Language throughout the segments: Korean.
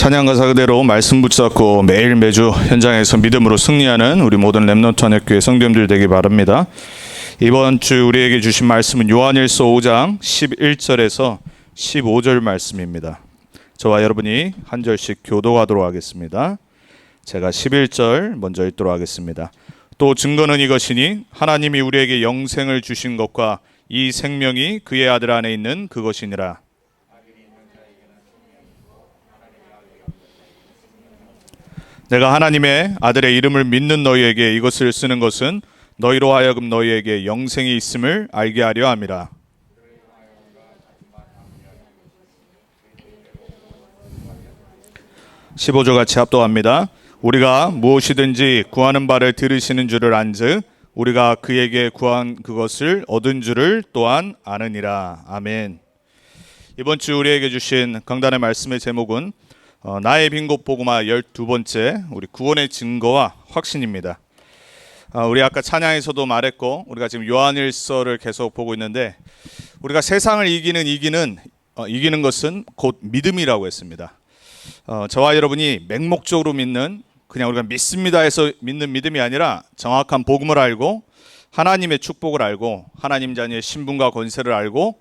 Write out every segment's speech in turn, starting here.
찬양 가사 그대로 말씀 붙잡고 매일 매주 현장에서 믿음으로 승리하는 우리 모든 렘넌트 한역교회 성도님들 되기 바랍니다. 이번 주 우리에게 주신 말씀은 요한일서 5장 11절에서 15절 말씀입니다. 저와 여러분이 한 절씩 교도하도록 하겠습니다. 제가 11절 먼저 읽도록 하겠습니다. 또 증거는 이것이니 하나님이 우리에게 영생을 주신 것과 이 생명이 그의 아들 안에 있는 그것이니라. 내가 하나님의 아들의 이름을 믿는 너희에게 이것을 쓰는 것은 너희로 하여금 너희에게 영생이 있음을 알게 하려 함이라. (15절) 같이 합독합니다. 우리가 무엇이든지 구하는 바를 들으시는 줄을 안즉 우리가 그에게 구한 그것을 얻은 줄을 또한 아느니라. 아멘. 이번 주 우리에게 주신 강단의 말씀의 제목은 나의 빈곳 복음화 12번째 우리 구원의 증거와 확신입니다. 우리 아까 찬양에서도 말했고 우리가 지금 요한일서를 계속 보고 있는데 우리가 세상을 이기는 것은 곧 믿음이라고 했습니다. 저와 여러분이 맹목적으로 믿는 그냥 우리가 믿습니다 해서 믿는 믿음이 아니라 정확한 복음을 알고 하나님의 축복을 알고 하나님 자녀의 신분과 권세를 알고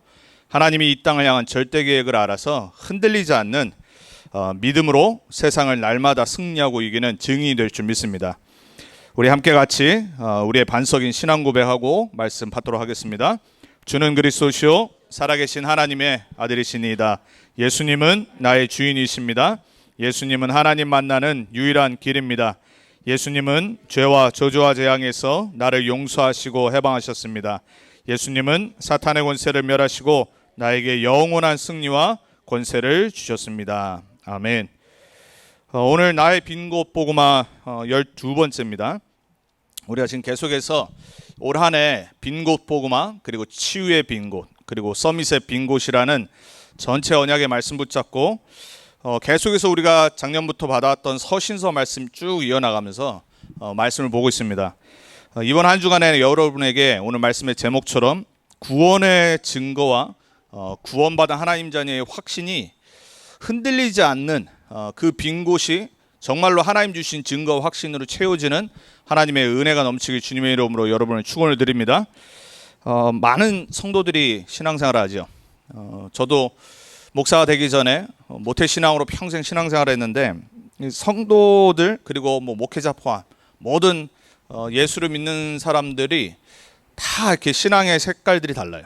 하나님이 이 땅을 향한 절대 계획을 알아서 흔들리지 않는 믿음으로 세상을 날마다 승리하고 이기는 증인이 될 줄 믿습니다. 우리 함께 같이 우리의 반석인 신앙 고백하고 말씀 받도록 하겠습니다. 주는 그리스도시요 살아계신 하나님의 아들이시니이다. 예수님은 나의 주인이십니다. 예수님은 하나님 만나는 유일한 길입니다. 예수님은 죄와 저주와 재앙에서 나를 용서하시고 해방하셨습니다. 예수님은 사탄의 권세를 멸하시고 나에게 영원한 승리와 권세를 주셨습니다. 아멘. 오늘 나의 빈곳 복음화 12번째입니다. 우리가 지금 계속해서 올 한 해 빈곳 복음화 그리고 치유의 빈곳 그리고 서밋의 빈곳이라는 전체 언약의 말씀 붙잡고 계속해서 우리가 작년부터 받아왔던 서신서 말씀 쭉 이어나가면서 말씀을 보고 있습니다. 이번 한 주간에 여러분에게 오늘 말씀의 제목처럼 구원의 증거와 구원받은 하나님 자녀의 확신이 흔들리지 않는 그 빈 곳이 정말로 하나님 주신 증거와 확신으로 채워지는 하나님의 은혜가 넘치길 주님의 이름으로 여러분을 축원을 드립니다. 많은 성도들이 신앙생활을 하죠. 저도 목사가 되기 전에 모태신앙으로 평생 신앙생활을 했는데 성도들 그리고 목회자 포함 모든 예수를 믿는 사람들이 다 이렇게 신앙의 색깔들이 달라요.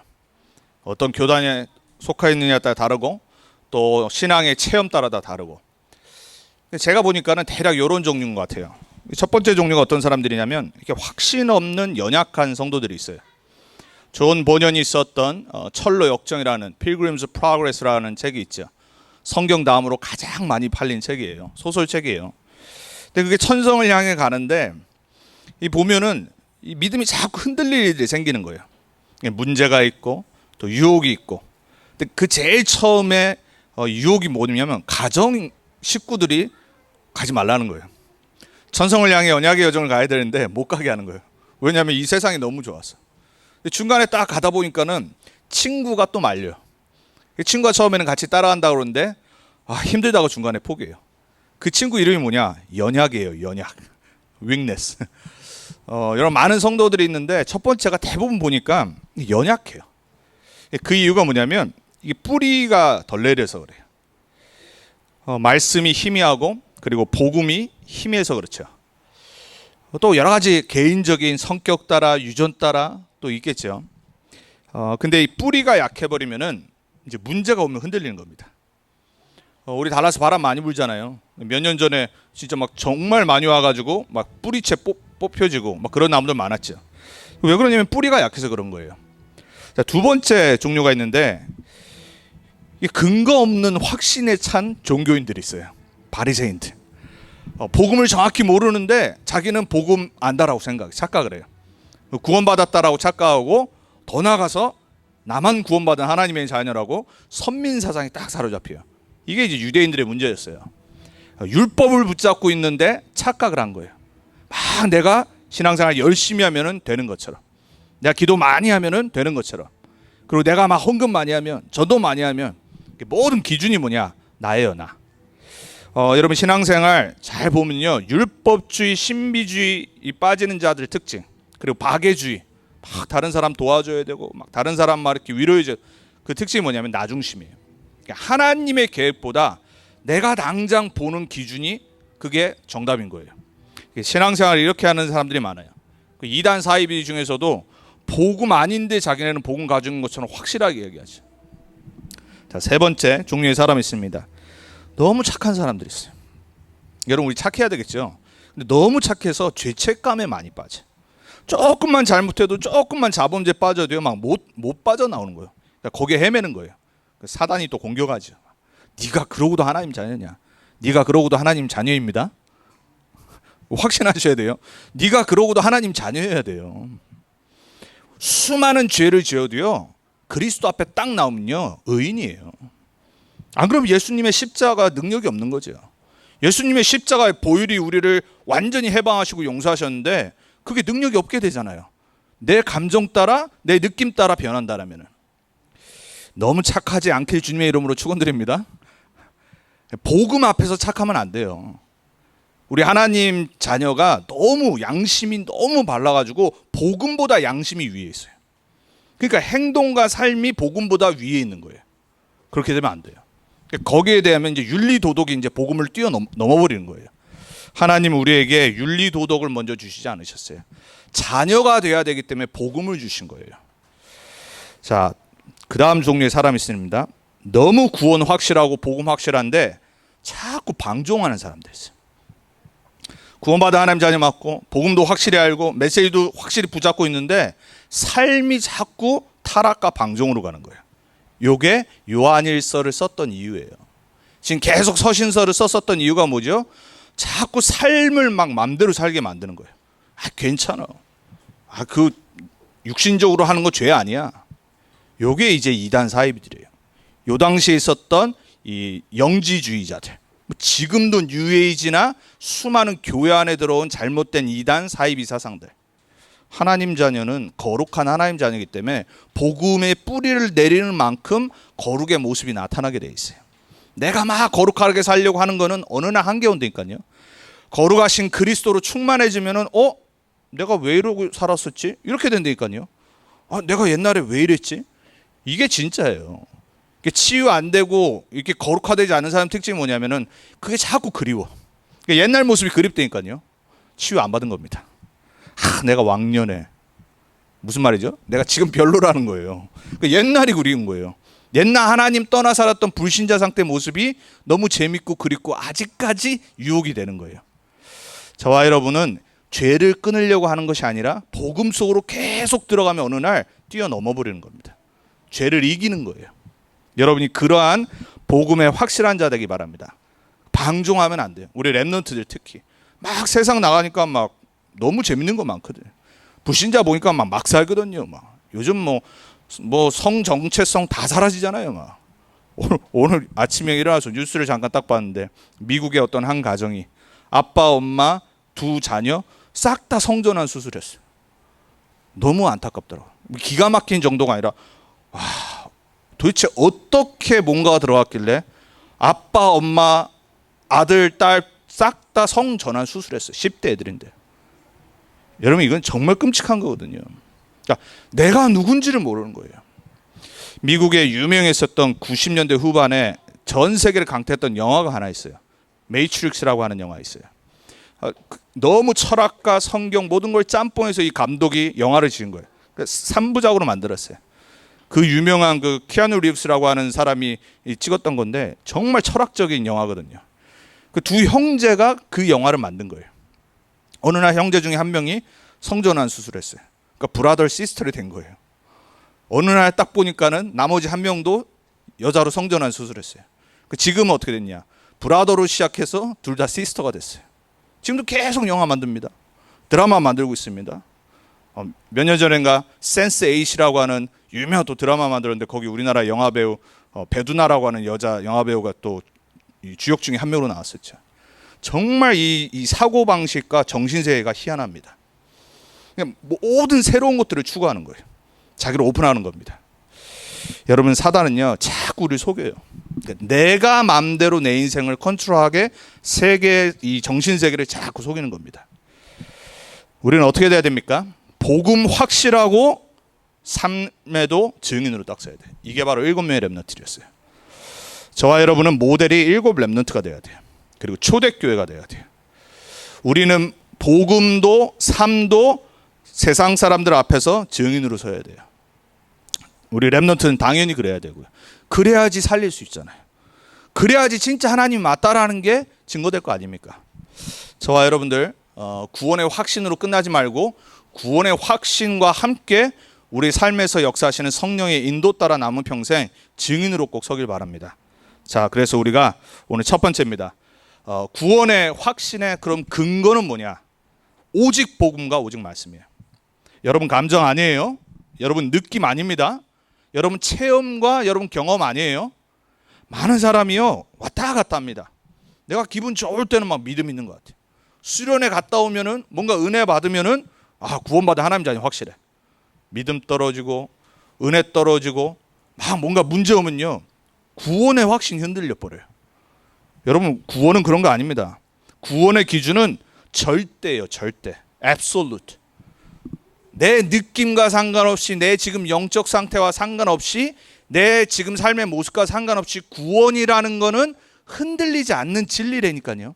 어떤 교단에 속해 있느냐에 따라 다르고 또 신앙의 체험 따라 다 다르고 제가 보니까는 대략 이런 종류인 것 같아요. 첫 번째 종류가 어떤 사람들이냐면 이렇게 확신 없는 연약한 성도들이 있어요. 존 보년이 썼던 철로 역정이라는 Pilgrim's Progress라는 책이 있죠. 성경 다음으로 가장 많이 팔린 책이에요. 소설책이에요. 근데 그게 천성을 향해 가는데 이 보면은 이 믿음이 자꾸 흔들릴 일이 생기는 거예요. 문제가 있고 또 유혹이 있고. 근데 그 제일 처음에 유혹이 뭐냐면 가정 식구들이 가지 말라는 거예요. 천성을 향해 언약의 여정을 가야 되는데 못 가게 하는 거예요. 왜냐하면 이 세상이 너무 좋았어. 중간에 딱 가다 보니까는 친구가 또 말려요. 친구가 처음에는 같이 따라간다고 그러는데 힘들다고 중간에 포기해요. 그 친구 이름이 뭐냐? 연약이에요. 연약. weakness. 여러 많은 성도들이 있는데 첫 번째가 대부분 보니까 연약해요. 그 이유가 뭐냐면 이게 뿌리가 덜 내려서 그래요. 말씀이 희미하고 그리고 복음이 희미해서 그렇죠. 또 여러 가지 개인적인 성격 따라 유전 따라 또 있겠죠. 근데 이 뿌리가 약해버리면은 이제 문제가 오면 흔들리는 겁니다. 우리 달라스 바람 많이 불잖아요. 몇 년 전에 진짜 막 정말 많이 와가지고 막 뿌리채 뽑혀지고 막 그런 나무들 많았죠. 왜 그러냐면 뿌리가 약해서 그런 거예요. 자, 두 번째 종류가 있는데 근거 없는 확신에 찬 종교인들이 있어요. 바리새인들. 복음을 정확히 모르는데 자기는 복음 안다라고 착각을 해요. 구원받았다라고 착각하고 더 나아가서 나만 구원받은 하나님의 자녀라고 선민사상에 딱 사로잡혀요. 이게 이제 유대인들의 문제였어요. 율법을 붙잡고 있는데 착각을 한 거예요. 막 내가 신앙생활 열심히 하면은 되는 것처럼, 내가 기도 많이 하면은 되는 것처럼, 그리고 내가 막 헌금 많이 하면, 전도 많이 하면 모든 기준이 뭐냐? 나예요, 나. 여러분 신앙생활 잘 보면요, 율법주의, 신비주의 이 빠지는 자들의 특징, 그리고 박애주의, 막 다른 사람 도와줘야 되고 막 다른 사람 막 이렇게 위로해줘, 그 특징이 뭐냐면 나 중심이에요. 그러니까 하나님의 계획보다 내가 당장 보는 기준이 그게 정답인 거예요. 신앙생활을 이렇게 하는 사람들이 많아요. 그 이단 사이비 중에서도 복음 아닌데 자기네는 복음 가진 것처럼 확실하게 얘기하죠. 자, 세 번째 종류의 사람이 있습니다. 너무 착한 사람들이 있어요. 여러분 우리 착해야 되겠죠. 근데 너무 착해서 죄책감에 많이 빠져. 조금만 잘못해도 조금만 자범죄 빠져도요 막 못 빠져나오는 거예요. 그러니까 거기에 헤매는 거예요. 사단이 또 공격하죠. 네가 그러고도 하나님 자녀냐? 네가 그러고도 하나님 자녀입니다. 확신하셔야 돼요. 네가 그러고도 하나님 자녀여야 돼요. 수많은 죄를 지어도요 그리스도 앞에 딱 나오면요 의인이에요. 안 그러면 예수님의 십자가 능력이 없는 거죠. 예수님의 십자가의 보혈이 우리를 완전히 해방하시고 용서하셨는데 그게 능력이 없게 되잖아요. 내 감정 따라 내 느낌 따라 변한다라면. 너무 착하지 않길 주님의 이름으로 축원드립니다. 복음 앞에서 착하면 안 돼요. 우리 하나님 자녀가 너무 양심이 너무 발라가지고 복음보다 양심이 위에 있어요. 그러니까 행동과 삶이 복음보다 위에 있는 거예요. 그렇게 되면 안 돼요. 거기에 대하면 이제 윤리 도덕이 이제 복음을 뛰어넘어버리는 거예요. 하나님은 우리에게 윤리 도덕을 먼저 주시지 않으셨어요. 자녀가 돼야 되기 때문에 복음을 주신 거예요. 자, 그 다음 종류의 사람이 있습니다. 너무 구원 확실하고 복음 확실한데 자꾸 방종하는 사람들 있어요. 구원받아 하나님 자녀 맞고 복음도 확실히 알고 메시지도 확실히 붙잡고 있는데 삶이 자꾸 타락과 방종으로 가는 거예요. 요게 요한일서를 썼던 이유예요. 지금 계속 서신서를 썼었던 이유가 뭐죠? 자꾸 삶을 막 맘대로 살게 만드는 거예요. 괜찮아. 그 육신적으로 하는 거 죄 아니야. 요게 이제 이단 사이비들이에요. 요 당시에 있었던 이 영지주의자들. 지금도 뉴에이지나 수많은 교회 안에 들어온 잘못된 이단 사이비 사상들. 하나님 자녀는 거룩한 하나님 자녀이기 때문에 복음의 뿌리를 내리는 만큼 거룩의 모습이 나타나게 돼 있어요. 내가 막 거룩하게 살려고 하는 거는 어느 날 한계 온다니까요. 거룩하신 그리스도로 충만해지면은 내가 왜 이러고 살았었지? 이렇게 된다니까요. 내가 옛날에 왜 이랬지? 이게 진짜예요. 치유 안 되고 이렇게 거룩화되지 않은 사람 특징이 뭐냐면은 그게 자꾸 그리워. 옛날 모습이 그립다니까요. 치유 안 받은 겁니다. 내가 왕년에 무슨 말이죠? 내가 지금 별로라는 거예요. 옛날이 그리운 거예요. 옛날 하나님 떠나 살았던 불신자 상태 모습이 너무 재밌고 그립고 아직까지 유혹이 되는 거예요. 저와 여러분은 죄를 끊으려고 하는 것이 아니라 복음 속으로 계속 들어가면 어느 날 뛰어넘어 버리는 겁니다. 죄를 이기는 거예요. 여러분이 그러한 복음의 확실한 자 되기 바랍니다. 방종하면 안 돼요. 우리 랩런트들 특히 막 세상 나가니까 막 너무 재밌는 거 많거든. 불신자 보니까 막 살거든요. 막 요즘 뭐 성 정체성 다 사라지잖아요. 막 오늘 아침에 일어나서 뉴스를 잠깐 딱 봤는데 미국의 어떤 한 가정이 아빠, 엄마, 두 자녀 싹 다 성전환 수술했어요. 너무 안타깝더라고요. 기가 막힌 정도가 아니라 도대체 어떻게 뭔가가 들어갔길래 아빠, 엄마, 아들, 딸 싹 다 성전환 수술했어요. 10대 애들인데. 여러분 이건 정말 끔찍한 거거든요. 그러니까 내가 누군지를 모르는 거예요. 미국에 유명했었던 90년대 후반에 전 세계를 강타했던 영화가 하나 있어요. 매트릭스라고 하는 영화 있어요. 너무 철학과 성경 모든 걸 짬뽕해서 이 감독이 영화를 지은 거예요. 3부작으로 만들었어요. 그 유명한 그 키아누 리브스라고 하는 사람이 찍었던 건데 정말 철학적인 영화거든요. 그 두 형제가 그 영화를 만든 거예요. 어느 날 형제 중에 한 명이 성전환 수술했어요. 그러니까 브라더 시스터이 된 거예요. 어느 날 딱 보니까는 나머지 한 명도 여자로 성전환 수술했어요. 지금은 어떻게 됐냐? 브라더로 시작해서 둘 다 시스터가 됐어요. 지금도 계속 영화 만듭니다. 드라마 만들고 있습니다. 몇 년 전인가 센스8이라고 하는 유명한 또 드라마 만들었는데 거기 우리나라 영화 배우 배두나라고 하는 여자 영화 배우가 또 주역 중에 한 명으로 나왔었죠. 정말 이 사고 방식과 정신세계가 희한합니다. 그냥 모든 새로운 것들을 추구하는 거예요. 자기를 오픈하는 겁니다. 여러분 사단은요 자꾸 우리를 속여요. 그러니까 내가 마음대로 내 인생을 컨트롤하게 세계, 이 정신 세계를 자꾸 속이는 겁니다. 우리는 어떻게 돼야 됩니까? 복음 확실하고 삶에도 증인으로 딱 서야 돼. 이게 바로 7명의 렘넌트였어요. 저와 여러분은 모델이 7 렘넌트가 돼야 돼요. 그리고 초대교회가 돼야 돼요. 우리는 복음도 삶도 세상 사람들 앞에서 증인으로 서야 돼요. 우리 렘넌트는 당연히 그래야 되고요. 그래야지 살릴 수 있잖아요. 그래야지 진짜 하나님 맞다라는 게 증거될 거 아닙니까? 저와 여러분들 구원의 확신으로 끝나지 말고 구원의 확신과 함께 우리 삶에서 역사하시는 성령의 인도 따라 남은 평생 증인으로 꼭 서길 바랍니다. 자, 그래서 우리가 오늘 첫 번째입니다. 구원의 확신의 그럼 근거는 뭐냐? 오직 복음과 오직 말씀이에요. 여러분 감정 아니에요. 여러분 느낌 아닙니다. 여러분 체험과 여러분 경험 아니에요. 많은 사람이요 왔다 갔다 합니다. 내가 기분 좋을 때는 막 믿음 있는 것 같아요. 수련회 갔다 오면은 뭔가 은혜 받으면은 구원받은 하나님 자녀 확실해. 믿음 떨어지고 은혜 떨어지고 막 뭔가 문제 오면요 구원의 확신이 흔들려 버려요. 여러분 구원은 그런 거 아닙니다. 구원의 기준은 절대예요. 절대. absolute. 내 느낌과 상관없이 내 지금 영적 상태와 상관없이 내 지금 삶의 모습과 상관없이 구원이라는 거는 흔들리지 않는 진리라니까요.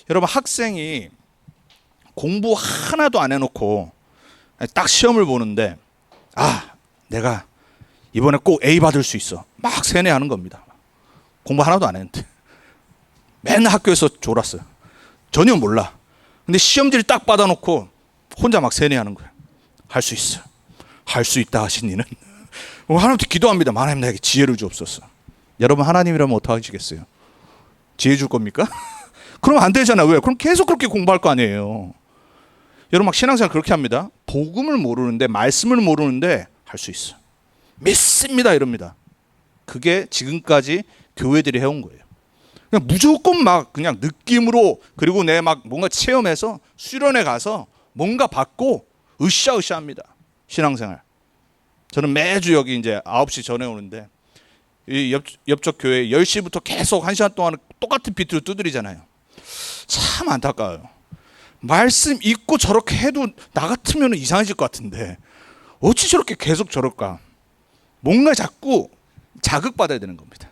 여러분 학생이 공부 하나도 안 해놓고 딱 시험을 보는데 내가 이번에 꼭 A 받을 수 있어. 막 세뇌하는 겁니다. 공부 하나도 안 했는데 맨날 학교에서 졸았어요. 전혀 몰라. 근데 시험지를 딱 받아놓고 혼자 막 세뇌하는 거예요. 할 수 있어. 할 수 있다 하신 이는 하나님한테 기도합니다. 하나님 나에게 지혜를 주옵소서. 여러분 하나님이라면 어떻게 하시겠어요? 지혜 줄 겁니까? 그러면 안 되잖아요. 왜? 그럼 계속 그렇게 공부할 거 아니에요. 여러분 막 신앙생활 그렇게 합니다. 복음을 모르는데 말씀을 모르는데 할 수 있어. 믿습니다 이럽니다. 그게 지금까지 교회들이 해온 거예요. 그냥 무조건 막 그냥 느낌으로 그리고 내 막 뭔가 체험해서 수련회 가서 뭔가 받고 으쌰으쌰합니다. 신앙생활. 저는 매주 여기 이제 9시 전에 오는데 이 옆쪽 교회 10시부터 계속 1시간 동안 똑같은 비트로 두드리잖아요. 참 안타까워요. 말씀 읽고 저렇게 해도 나 같으면 이상해질 것 같은데 어찌 저렇게 계속 저럴까? 뭔가 자꾸 자극받아야 되는 겁니다.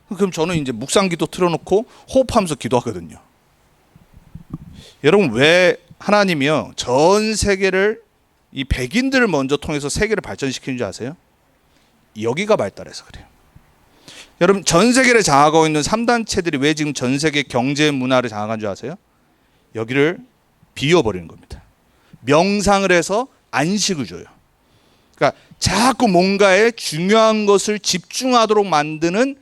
그럼 저는 이제 묵상기도 틀어놓고 호흡하면서 기도하거든요. 여러분 왜 하나님이요 전 세계를 이 백인들을 먼저 통해서 세계를 발전시키는 줄 아세요? 여기가 발달해서 그래요. 여러분 전 세계를 장악하고 있는 3단체들이 왜 지금 전 세계 경제 문화를 장악한 줄 아세요? 여기를 비워버리는 겁니다. 명상을 해서 안식을 줘요. 그러니까 자꾸 뭔가에 중요한 것을 집중하도록 만드는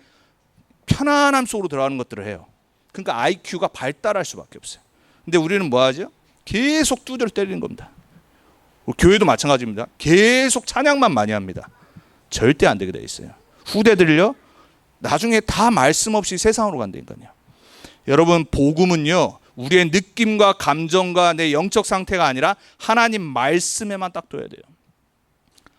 편안함 속으로 들어가는 것들을 해요. 그러니까 IQ가 발달할 수밖에 없어요. 근데 우리는 뭐 하죠? 계속 두드려 때리는 겁니다. 교회도 마찬가지입니다. 계속 찬양만 많이 합니다. 절대 안 되게 돼 있어요. 후대들요 나중에 다 말씀 없이 세상으로 간다니까요. 여러분 복음은요 우리의 느낌과 감정과 내 영적 상태가 아니라 하나님 말씀에만 딱 둬야 돼요.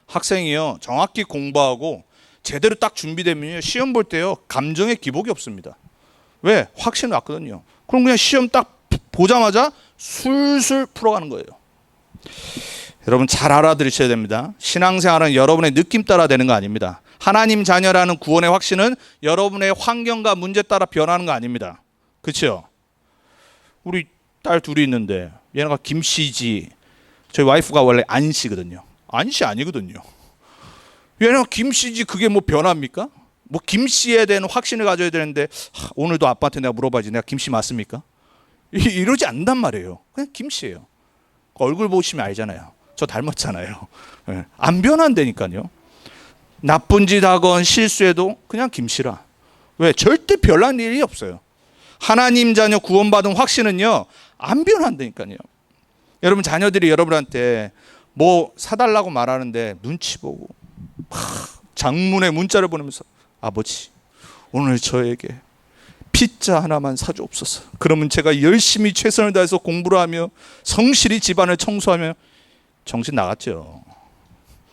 학생이요 정확히 공부하고 제대로 딱 준비되면요 시험 볼 때요 감정에 기복이 없습니다. 왜? 확신 왔거든요. 그럼 그냥 시험 딱 보자마자 술술 풀어가는 거예요. 여러분 잘 알아들으셔야 됩니다. 신앙생활은 여러분의 느낌 따라 되는 거 아닙니다. 하나님 자녀라는 구원의 확신은 여러분의 환경과 문제 따라 변하는 거 아닙니다. 그렇죠? 우리 딸 둘이 있는데 얘네가 김씨지 저희 와이프가 원래 안씨거든요. 안씨 아니거든요. 얘네가 김씨지 그게 뭐 변합니까? 뭐 김씨에 대한 확신을 가져야 되는데 오늘도 아빠한테 내가 물어봐야지 내가 김씨 맞습니까? 이러지 않는단 말이에요. 그냥 김씨예요. 얼굴 보시면 알잖아요. 저 닮았잖아요. 안 변한다니까요. 나쁜 짓 하건 실수해도 그냥 김씨라. 왜? 절대 별난 일이 없어요. 하나님 자녀 구원받은 확신은요 안 변한다니까요. 여러분 자녀들이 여러분한테 뭐 사달라고 말하는데 눈치 보고 장문의 문자를 보내면서 아버지 오늘 저에게 피자 하나만 사주옵소서. 그러면 제가 열심히 최선을 다해서 공부를 하며 성실히 집안을 청소하며 정신 나갔죠.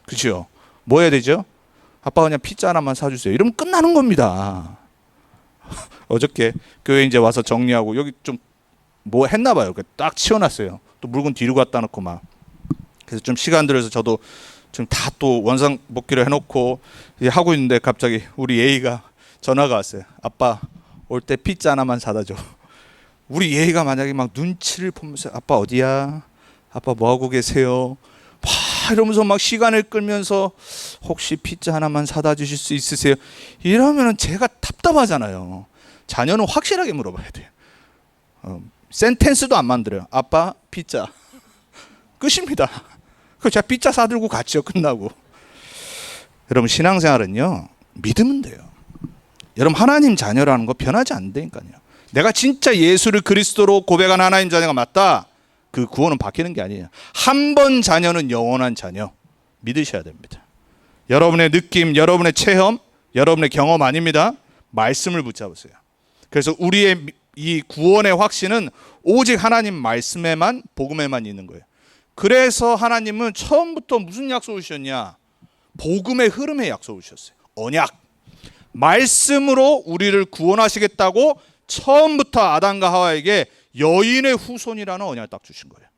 그렇죠? 뭐 해야 되죠? 아빠 그냥 피자 하나만 사주세요. 이러면 끝나는 겁니다. 어저께 교회 이제 와서 정리하고 여기 좀 뭐 했나 봐요. 딱 치워놨어요. 또 물건 뒤로 갖다 놓고 막. 그래서 좀 시간 들여서 저도 지금 다 또 원상 복귀를 해놓고 이제 하고 있는데 갑자기 우리 예희가 전화가 왔어요. 아빠 올 때 피자 하나만 사다 줘. 우리 예희가 만약에 막 눈치를 보면서 아빠 어디야? 아빠 뭐 하고 계세요? 막 이러면서 막 시간을 끌면서 혹시 피자 하나만 사다 주실 수 있으세요? 이러면은 제가 답답하잖아요. 자녀는 확실하게 물어봐야 돼요. 센텐스도 안 만들어요. 아빠 피자. 끝입니다. 그 제가 피자 사들고 갔죠. 끝나고. 여러분 신앙생활은요 믿으면 돼요. 여러분 하나님 자녀라는 거 변하지 않는다니까요. 내가 진짜 예수를 그리스도로 고백한 하나님 자녀가 맞다. 그 구원은 바뀌는 게 아니에요. 한 번 자녀는 영원한 자녀. 믿으셔야 됩니다. 여러분의 느낌, 여러분의 체험, 여러분의 경험 아닙니다. 말씀을 붙잡으세요. 그래서 우리의 이 구원의 확신은 오직 하나님 말씀에만, 복음에만 있는 거예요. 그래서 하나님은 처음부터 무슨 약속을 주셨냐? 복음의 흐름에 약속을 주셨어요. 언약. 말씀으로 우리를 구원하시겠다고 처음부터 아담과 하와에게 여인의 후손이라는 언약을 딱 주신 거예요.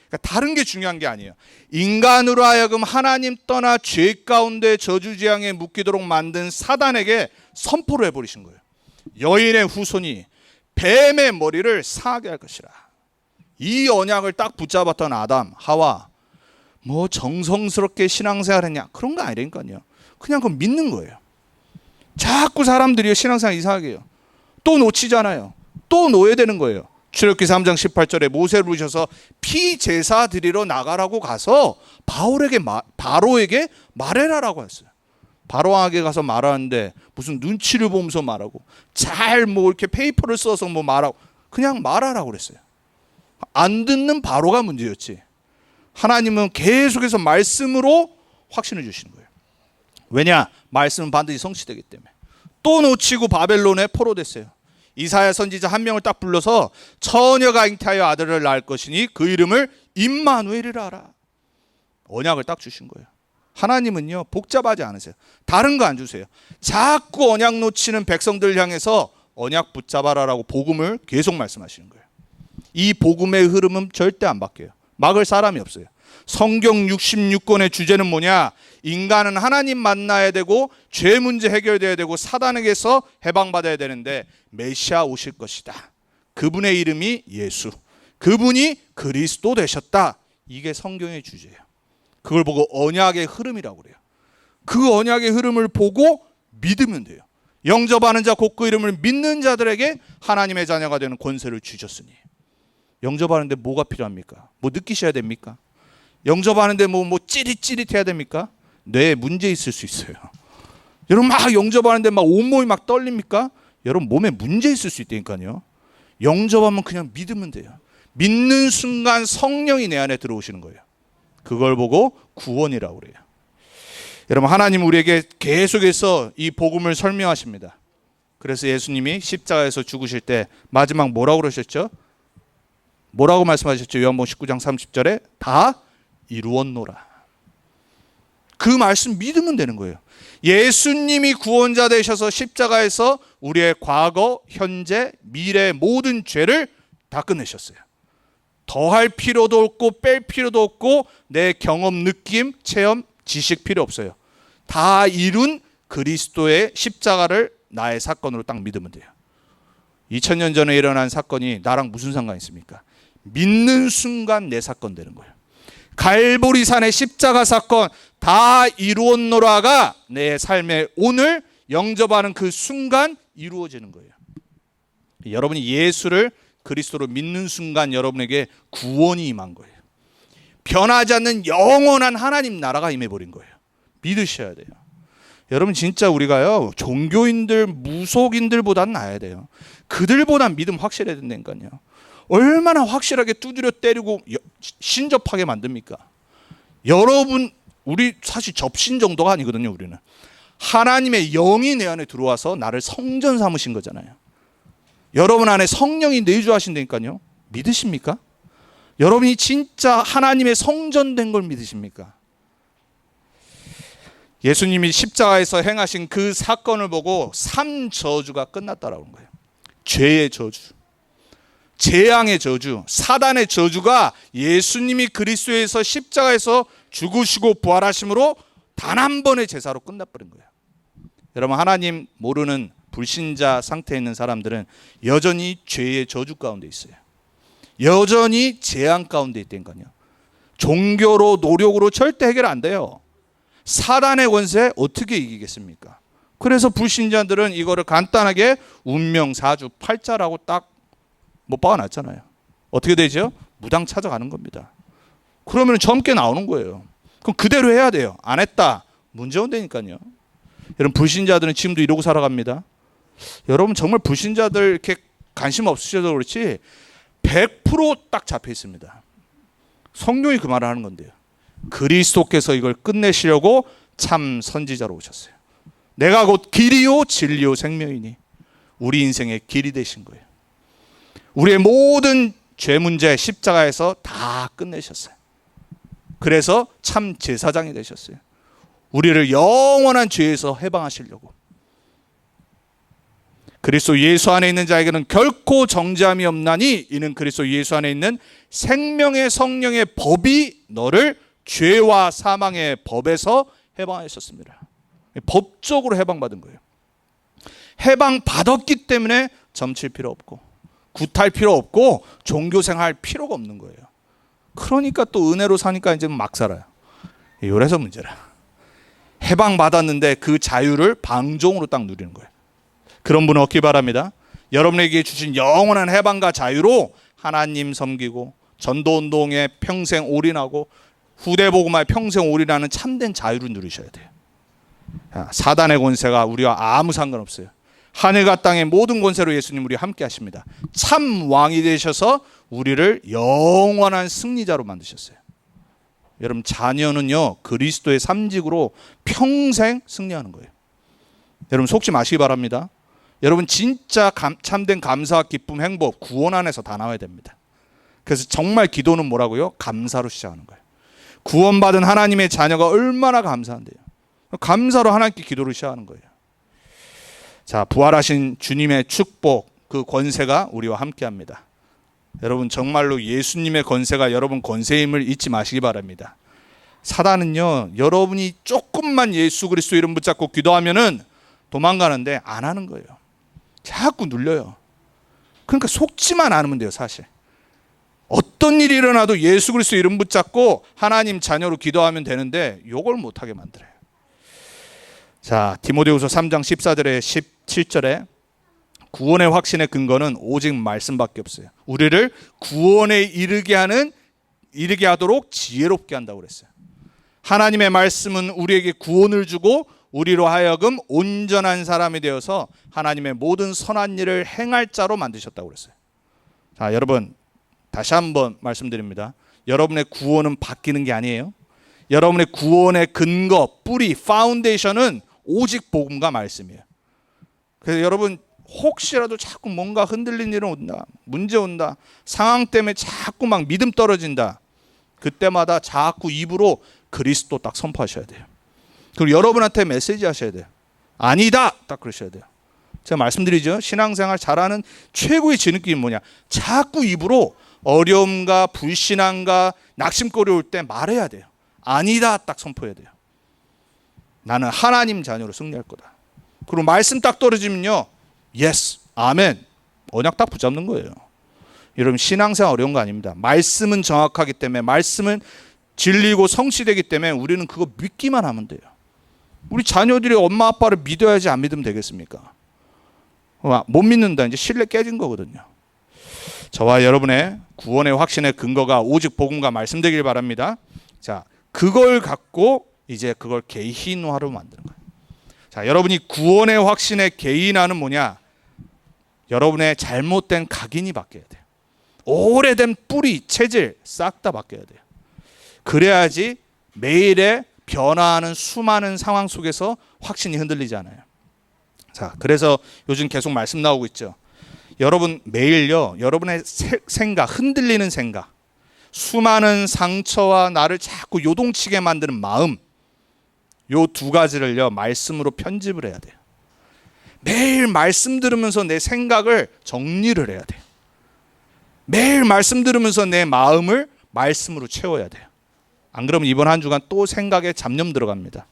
그러니까 다른 게 중요한 게 아니에요. 인간으로 하여금 하나님 떠나 죄 가운데 저주재앙에 묶이도록 만든 사단에게 선포를 해버리신 거예요. 여인의 후손이 뱀의 머리를 상하게 할 것이라. 이 언약을 딱 붙잡았던 아담, 하와 뭐 정성스럽게 신앙생활 했냐 그런 거 아니라니까요. 그냥 그건 믿는 거예요. 자꾸 사람들이 신앙생활 이상하게 해요. 또 놓치잖아요. 또 놓여야 되는 거예요. 출애굽기 3장 18절에 모세를 부르셔서 피제사 드리러 나가라고 가서 바로에게 말해라라고 했어요. 바로왕에게 가서 말하는데 무슨 눈치를 보면서 말하고 잘 뭐 이렇게 페이퍼를 써서 뭐 말하고 그냥 말하라고 그랬어요. 안 듣는 바로가 문제였지. 하나님은 계속해서 말씀으로 확신을 주시는 거예요. 왜냐? 말씀은 반드시 성취되기 때문에. 또 놓치고 바벨론에 포로됐어요. 이사야 선지자 한 명을 딱 불러서 처녀가 잉태하여 아들을 낳을 것이니 그 이름을 임마누엘이라 하라. 언약을 딱 주신 거예요. 하나님은요 복잡하지 않으세요. 다른 거 안 주세요. 자꾸 언약 놓치는 백성들 향해서 언약 붙잡아라라고 복음을 계속 말씀하시는 거예요. 이 복음의 흐름은 절대 안 바뀌어요. 막을 사람이 없어요. 성경 66권의 주제는 뭐냐? 인간은 하나님 만나야 되고 죄 문제 해결돼야 되고 사단에게서 해방받아야 되는데 메시아 오실 것이다. 그분의 이름이 예수. 그분이 그리스도 되셨다. 이게 성경의 주제예요. 그걸 보고 언약의 흐름이라고 그래요. 그 언약의 흐름을 보고 믿으면 돼요. 영접하는 자 곧 그 이름을 믿는 자들에게 하나님의 자녀가 되는 권세를 주셨으니. 영접하는데 뭐가 필요합니까? 뭐 느끼셔야 됩니까? 영접하는데 뭐 찌릿찌릿해야 됩니까? 뇌에 문제 있을 수 있어요. 여러분 막 영접하는데 막 온몸이 막 떨립니까? 여러분 몸에 문제 있을 수 있다니까요. 영접하면 그냥 믿으면 돼요. 믿는 순간 성령이 내 안에 들어오시는 거예요. 그걸 보고 구원이라고 그래요. 여러분 하나님 우리에게 계속해서 이 복음을 설명하십니다. 그래서 예수님이 십자가에서 죽으실 때 마지막 뭐라고 그러셨죠? 뭐라고 말씀하셨죠? 요한복음 19장 30절에 다 이루었노라. 그 말씀 믿으면 되는 거예요. 예수님이 구원자 되셔서 십자가에서 우리의 과거, 현재, 미래 모든 죄를 다 끝내셨어요. 더할 필요도 없고 뺄 필요도 없고 내 경험, 느낌, 체험, 지식 필요 없어요. 다 이룬 그리스도의 십자가를 나의 사건으로 딱 믿으면 돼요. 2000년 전에 일어난 사건이 나랑 무슨 상관이 있습니까? 믿는 순간 내 사건 되는 거예요. 갈보리산의 십자가 사건 다 이루었노라가 내 삶에 오늘 영접하는 그 순간 이루어지는 거예요. 여러분이 예수를 그리스도로 믿는 순간 여러분에게 구원이 임한 거예요. 변하지 않는 영원한 하나님 나라가 임해버린 거예요. 믿으셔야 돼요. 여러분 진짜 우리가요 종교인들, 무속인들보다는 나아야 돼요. 그들보단 믿음 확실해야 된다니까요. 얼마나 확실하게 두드려 때리고 신접하게 만듭니까? 여러분 우리 사실 접신 정도가 아니거든요. 우리는 하나님의 영이 내 안에 들어와서 나를 성전 삼으신 거잖아요. 여러분 안에 성령이 내주하신다니까요. 믿으십니까? 여러분이 진짜 하나님의 성전된 걸 믿으십니까? 예수님이 십자가에서 행하신 그 사건을 보고 3저주가 끝났다라고 하는 거예요. 죄의 저주, 재앙의 저주, 사단의 저주가 예수님이 그리스도에서 십자가에서 죽으시고 부활하심으로 단 한 번의 제사로 끝나버린 거예요. 여러분, 하나님 모르는 불신자 상태에 있는 사람들은 여전히 죄의 저주 가운데 있어요. 여전히 재앙 가운데 있다니까요. 종교로 노력으로 절대 해결 안 돼요. 사단의 권세 어떻게 이기겠습니까? 그래서 불신자들은 이거를 간단하게 운명 사주 팔자라고 딱 못 박아놨잖아요. 어떻게 되죠? 무당 찾아가는 겁니다. 그러면 젊게 나오는 거예요. 그럼 그대로 해야 돼요. 안 했다, 문제 온다니까요. 여러분, 불신자들은 지금도 이러고 살아갑니다. 여러분, 정말 불신자들 이렇게 관심 없으셔도 그렇지 100% 잡혀 있습니다. 성령이 그 말을 하는 건데요. 그리스도께서 이걸 끝내시려고 참 선지자로 오셨어요. 내가 곧 길이요 진리요 생명이니 우리 인생의 길이 되신 거예요. 우리의 모든 죄 문제 십자가에서 다 끝내셨어요. 그래서 참 제사장이 되셨어요. 우리를 영원한 죄에서 해방하시려고. 그리스도 예수 안에 있는 자에게는 결코 정죄함이 없나니 이는 그리스도 예수 안에 있는 생명의 성령의 법이 너를 죄와 사망의 법에서 해방하셨습니다. 법적으로 해방받은 거예요. 해방받았기 때문에 점칠 필요 없고 굿할 필요 없고 종교생활 필요가 없는 거예요. 그러니까 또 은혜로 사니까 이제 막 살아요. 이래서 문제라. 해방받았는데 그 자유를 방종으로 딱 누리는 거예요. 그런 분 없기 바랍니다. 여러분에게 주신 영원한 해방과 자유로 하나님 섬기고 전도운동에 평생 올인하고 후대복음화에 평생 올인하는 참된 자유를 누리셔야 돼요. 사단의 권세가 우리와 아무 상관없어요. 하늘과 땅의 모든 권세로 예수님 우리와 함께 하십니다. 참 왕이 되셔서 우리를 영원한 승리자로 만드셨어요. 여러분, 자녀는요 그리스도의 삼직으로 평생 승리하는 거예요. 여러분, 속지 마시기 바랍니다. 여러분, 진짜 참된 감사와 기쁨, 행복, 구원 안에서 다 나와야 됩니다. 그래서 정말 기도는 뭐라고요? 감사로 시작하는 거예요. 구원받은 하나님의 자녀가 얼마나 감사한데요. 감사로 하나님께 기도를 시작하는 거예요. 자, 부활하신 주님의 축복, 그 권세가 우리와 함께합니다. 여러분, 정말로 예수님의 권세가 여러분 권세임을 잊지 마시기 바랍니다. 사단은요, 여러분이 조금만 예수 그리스도 이름 붙잡고 기도하면은 도망가는데 안 하는 거예요. 자꾸 눌려요. 그러니까 속지만 않으면 돼요. 사실 어떤 일이 일어나도 예수 그리스도 이름 붙잡고 하나님 자녀로 기도하면 되는데 이걸 못하게 만들어요. 자, 디모데후서 3장 14절에 17절에 구원의 확신의 근거는 오직 말씀밖에 없어요. 우리를 구원에 이르게 하도록 지혜롭게 한다고 그랬어요. 하나님의 말씀은 우리에게 구원을 주고 우리로 하여금 온전한 사람이 되어서 하나님의 모든 선한 일을 행할 자로 만드셨다고 그랬어요. 자, 여러분, 다시 한번 말씀드립니다. 여러분의 구원은 바뀌는 게 아니에요. 여러분의 구원의 근거, 뿌리, 파운데이션은 오직 복음과 말씀이에요. 그래서 여러분, 혹시라도 자꾸 뭔가 흔들린 일은 온다, 문제 온다, 상황 때문에 자꾸 막 믿음 떨어진다, 그때마다 자꾸 입으로 그리스도 딱 선포하셔야 돼요. 그리고 여러분한테 메시지 하셔야 돼요. 아니다, 딱 그러셔야 돼요. 제가 말씀드리죠. 신앙생활 잘하는 최고의 지름길이 뭐냐, 자꾸 입으로 어려움과 불신앙과 낙심거리 올 때 말해야 돼요. 아니다, 딱 선포해야 돼요. 나는 하나님 자녀로 승리할 거다. 그리고 말씀 딱 떨어지면요, 예스, 아멘, 언약 딱 붙잡는 거예요. 여러분, 신앙생활 어려운 거 아닙니다. 말씀은 정확하기 때문에, 말씀은 진리고 성취되기 때문에 우리는 그거 믿기만 하면 돼요. 우리 자녀들이 엄마 아빠를 믿어야지 안 믿으면 되겠습니까? 못 믿는다, 이제 신뢰 깨진 거거든요. 저와 여러분의 구원의 확신의 근거가 오직 복음과 말씀 되길 바랍니다. 자, 그걸 갖고 이제 그걸 개인화로 만드는 거예요. 자, 여러분이 구원의 확신의 개인화는 뭐냐? 여러분의 잘못된 각인이 바뀌어야 돼요. 오래된 뿌리, 체질 싹 다 바뀌어야 돼요. 그래야지 매일의 변화하는 수많은 상황 속에서 확신이 흔들리지 않아요. 자, 그래서 요즘 계속 말씀 나오고 있죠. 여러분 매일요, 여러분의 생각, 흔들리는 생각, 수많은 상처와 나를 자꾸 요동치게 만드는 마음, 요 두 가지를요 말씀으로 편집을 해야 돼요. 매일 말씀 들으면서 내 생각을 정리를 해야 돼요. 매일 말씀 들으면서 내 마음을 말씀으로 채워야 돼요. 안 그러면 이번 한 주간 또 생각에 잡념 들어갑니다.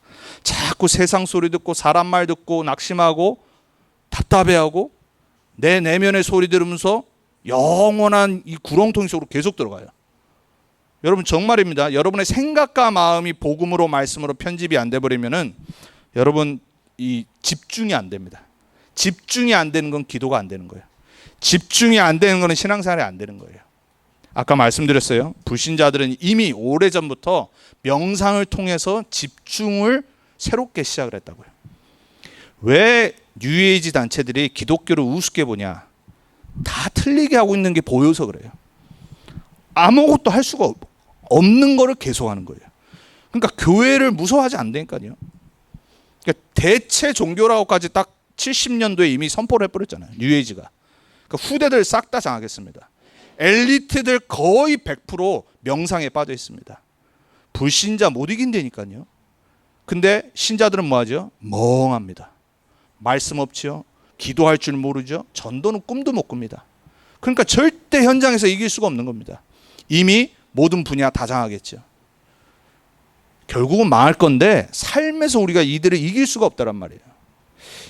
자꾸 세상 소리 듣고 사람 말 듣고 낙심하고 답답해하고 내 내면의 소리 들으면서 영원한 이 구렁텅이 속으로 계속 들어가요. 여러분 정말입니다. 여러분의 생각과 마음이 복음으로 말씀으로 편집이 안 돼버리면은 여러분 이 집중이 안 됩니다. 집중이 안 되는 건 기도가 안 되는 거예요. 집중이 안 되는 거는 신앙생활이 안 되는 거예요. 아까 말씀드렸어요. 불신자들은 이미 오래전부터 명상을 통해서 집중을 새롭게 시작을 했다고요. 왜 뉴에이지 단체들이 기독교를 우습게 보냐? 다 틀리게 하고 있는 게 보여서 그래요. 아무것도 할 수가 없는 거를 계속하는 거예요. 그러니까 교회를 무서워하지 않다니까요. 그러니까 대체 종교라고까지 딱 70년도에 이미 선포를 해버렸잖아요. 뉴에이지가. 그러니까 후대들 싹 다 장하겠습니다. 엘리트들 거의 100% 명상에 빠져 있습니다. 불신자 못 이긴다니까요. 근데 신자들은 뭐하죠? 멍합니다. 말씀 없지요. 기도할 줄 모르죠. 전도는 꿈도 못 꿉니다. 그러니까 절대 현장에서 이길 수가 없는 겁니다. 이미 모든 분야 다 장하겠죠. 결국은 망할 건데 삶에서 우리가 이들을 이길 수가 없다란 말이에요.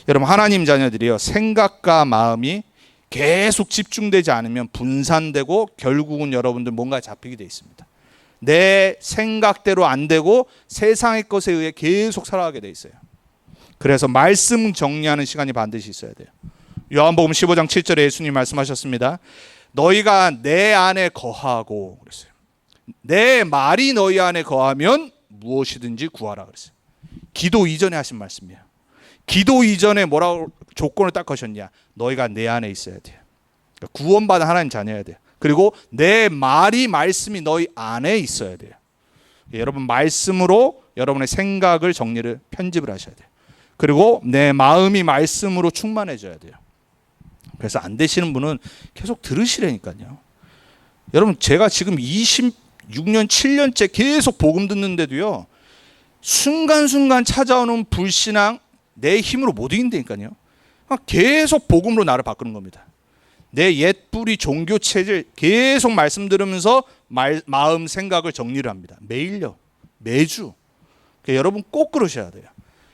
여러분 하나님 자녀들이요 생각과 마음이 계속 집중되지 않으면 분산되고 결국은 여러분들 뭔가에 잡히게 돼 있습니다. 내 생각대로 안 되고 세상의 것에 의해 계속 살아가게 돼 있어요. 그래서 말씀 정리하는 시간이 반드시 있어야 돼요. 요한복음 15장 7절에 예수님 말씀하셨습니다. 너희가 내 안에 거하고 그랬어요. 내 말이 너희 안에 거하면 무엇이든지 구하라 그랬어요. 기도 이전에 하신 말씀이에요. 기도 이전에 뭐라고 조건을 딱 거셨냐? 너희가 내 안에 있어야 돼요. 그러니까 구원받은 하나님 자녀야 돼요. 그리고 내 말이 말씀이 너희 안에 있어야 돼요. 여러분 말씀으로 여러분의 생각을 정리를 편집을 하셔야 돼요. 그리고 내 마음이 말씀으로 충만해져야 돼요. 그래서 안 되시는 분은 계속 들으시라니까요. 여러분 제가 지금 26년 7년째 계속 복음 듣는데도요. 순간순간 찾아오는 불신앙 내 힘으로 못 이긴다니까요. 계속 복음으로 나를 바꾸는 겁니다. 내 옛뿌리 종교 체질 계속 말씀 들으면서 마음 생각을 정리를 합니다. 매일요. 매주. 그러니까 여러분 꼭 그러셔야 돼요.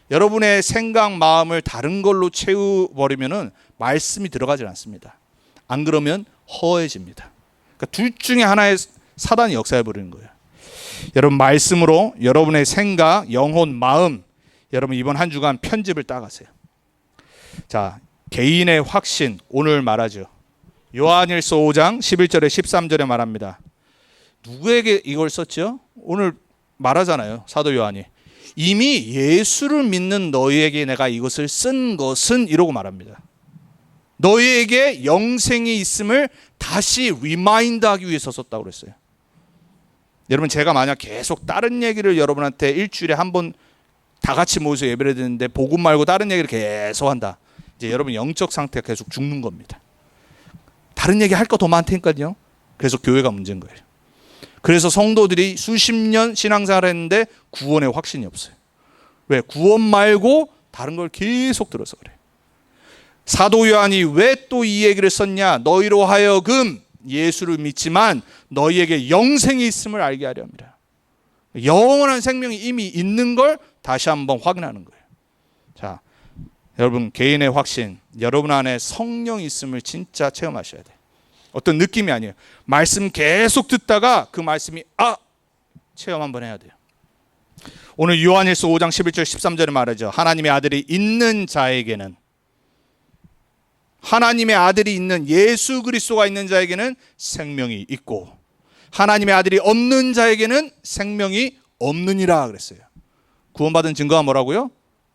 여러분의 생각 마음을 다른 걸로 채워버리면은 말씀이 들어가지 않습니다. 안 그러면 허해집니다. 그러니까 둘 중에 하나의 사단이 역사해 버리는 거예요. 여러분 말씀으로 여러분의 생각, 영혼, 마음 여러분 이번 한 주간 편집을 따가세요. 자, 개인의 확신 오늘 말하죠. 요한일서 5장 11절에 13절에 말합니다. 누구에게 이걸 썼죠? 오늘 말하잖아요. 사도 요한이. 이미 예수를 믿는 너희에게 내가 이것을 쓴 것은 이러고 말합니다. 너희에게 영생이 있음을 다시 리마인드하기 위해서 썼다고 그랬어요. 여러분 제가 만약 계속 다른 얘기를 여러분한테 일주일에 한 번 다 같이 모여서 예배를 드리는데 복음 말고 다른 얘기를 계속 한다. 이제 여러분 영적 상태가 계속 죽는 겁니다. 다른 얘기 할 거 더 많다니까요. 그래서 교회가 문제인 거예요. 그래서 성도들이 수십 년 신앙생활을 했는데 구원의 확신이 없어요. 왜? 구원 말고 다른 걸 계속 들어서 그래. 사도 요한이 왜 또 이 얘기를 썼냐? 너희로 하여금 예수를 믿지만 너희에게 영생이 있음을 알게 하려 합니다. 영원한 생명이 이미 있는 걸 다시 한번 확인하는 거예요. 자, 여러분 개인의 확신, 여러분 안에 성령이 있음을 진짜 체험하셔야 돼요. 어떤 느낌이 아니에요. 말씀 계속 듣다가 그 말씀이 체험 한번 해야 돼요. 오늘 요한일서 5장 11절 13절에 말하죠. 하나님의 아들이 있는 자에게는 하나님의 아들이 있는 예수 그리스도가 있는 자에게는 생명이 있고 하나님의 아들이 없는 자에게는 생명이 없느니라 그랬어요. 구원받은 증거가 뭐라고요?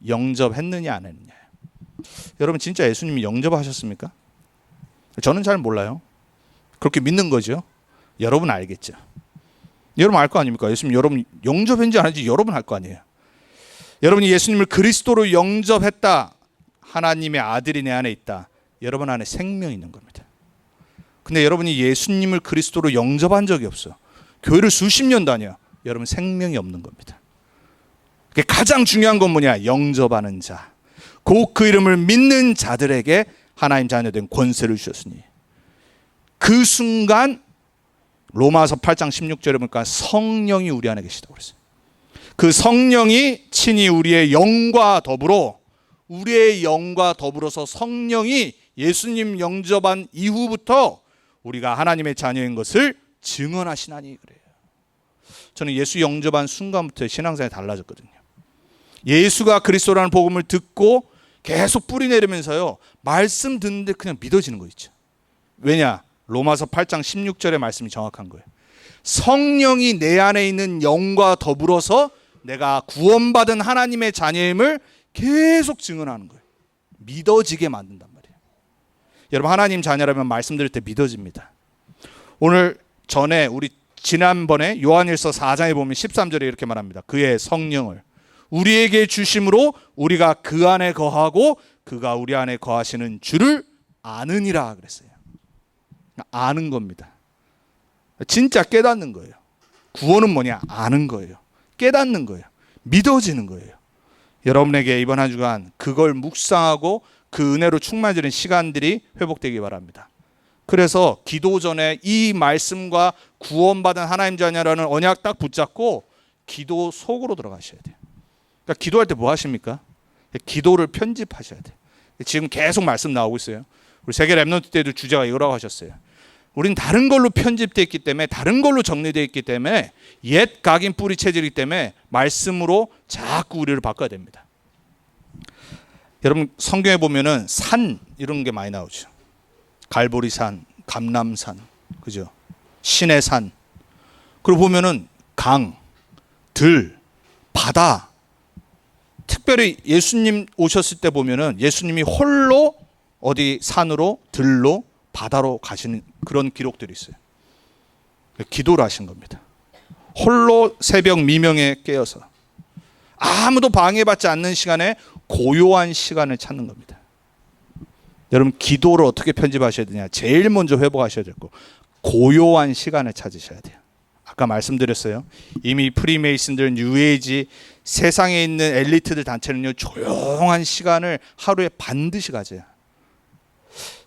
영접했느냐 안 했느냐. 여러분 진짜 예수님이 영접하셨습니까? 저는 잘 몰라요. 그렇게 믿는 거죠. 여러분 알겠죠. 여러분 알 거 아닙니까? 예수님 여러분 영접했는지 안 했는지 여러분 알 거 아니에요. 여러분이 예수님을 그리스도로 영접했다. 하나님의 아들이 내 안에 있다. 여러분 안에 생명이 있는 겁니다. 근데 여러분이 예수님을 그리스도로 영접한 적이 없어요. 교회를 수십 년 다녀요. 여러분 생명이 없는 겁니다. 가장 중요한 건 뭐냐? 영접하는 자, 곧 그 이름을 믿는 자들에게 하나님 자녀된 권세를 주셨으니. 그 순간 로마서 8장 16절에 보니까 성령이 우리 안에 계시다고 그랬어요. 그 성령이 친히 우리의 영과 더불어서 성령이 예수님 영접한 이후부터 우리가 하나님의 자녀인 것을 증언하시나니 그래요. 저는 예수 영접한 순간부터 신앙생활이 달라졌거든요. 예수가 그리스도라는 복음을 듣고 계속 뿌리 내리면서요, 말씀 듣는데 그냥 믿어지는 거 있죠. 왜냐? 로마서 8장 16절의 말씀이 정확한 거예요. 성령이 내 안에 있는 영과 더불어서 내가 구원받은 하나님의 자녀임을 계속 증언하는 거예요. 믿어지게 만든단 말이에요. 여러분, 하나님 자녀라면 말씀 들을 때 믿어집니다. 오늘 전에 우리 지난번에 요한일서 4장에 보면 13절에 이렇게 말합니다. 그의 성령을 우리에게 주심으로 우리가 그 안에 거하고 그가 우리 안에 거하시는 줄을 아느니라 그랬어요. 아는 겁니다. 진짜 깨닫는 거예요. 구원은 뭐냐? 아는 거예요. 깨닫는 거예요. 믿어지는 거예요. 여러분에게 이번 한 주간 그걸 묵상하고 그 은혜로 충만해지는 시간들이 회복되기 바랍니다. 그래서 기도 전에 이 말씀과 구원받은 하나님 자녀라는 언약 딱 붙잡고 기도 속으로 들어가셔야 돼요. 그러니까 기도할 때 뭐 하십니까? 기도를 편집하셔야 돼요. 지금 계속 말씀 나오고 있어요. 우리 세계 랩넌트 때도 주제가 이거라고 하셨어요. 우린 다른 걸로 편집되어 있기 때문에, 다른 걸로 정리되어 있기 때문에, 옛 각인 뿌리 체질이기 때문에 말씀으로 자꾸 우리를 바꿔야 됩니다. 여러분, 성경에 보면은 산 이런 게 많이 나오죠. 갈보리산, 감람산, 그죠? 신의 산. 그리고 보면은 강, 들, 바다. 특별히 예수님 오셨을 때 보면은 예수님이 홀로 어디 산으로, 들로, 바다로 가시는 그런 기록들이 있어요. 기도를 하신 겁니다. 홀로 새벽 미명에 깨어서 아무도 방해받지 않는 시간에 고요한 시간을 찾는 겁니다. 여러분, 기도를 어떻게 편집하셔야 되냐? 제일 먼저 회복하셔야 될 거, 고요한 시간을 찾으셔야 돼요. 아까 말씀드렸어요. 이미 프리메이슨들, 뉴에이지, 세상에 있는 엘리트들 단체는요, 조용한 시간을 하루에 반드시 가져요.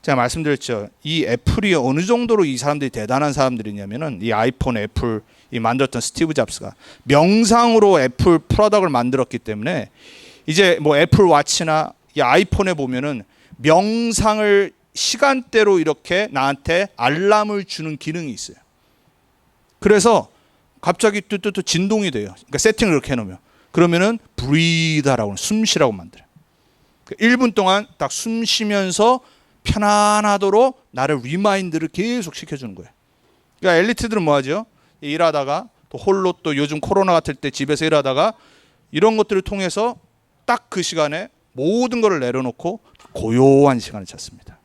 제가 말씀드렸죠. 이 애플이 어느 정도로 이 사람들이 대단한 사람들이냐면은, 이 아이폰 애플 이 만들었던 스티브 잡스가 명상으로 애플 프로덕트를 만들었기 때문에 이제 뭐 애플 워치나 이 아이폰에 보면은 명상을 시간대로 이렇게 나한테 알람을 주는 기능이 있어요. 그래서 갑자기 뚜뚜뚜 진동이 돼요. 그러니까 세팅을 이렇게 해놓으면, 그러면은 브리다라고, 숨 쉬라고 만들어요. 1분 동안 딱 숨 쉬면서 편안하도록 나를 리마인드를 계속 시켜주는 거예요. 그러니까 엘리트들은 뭐하죠? 일하다가 또 홀로, 또 요즘 코로나 같을 때 집에서 일하다가 이런 것들을 통해서 딱 그 시간에 모든 것을 내려놓고 고요한 시간을 찾습니다.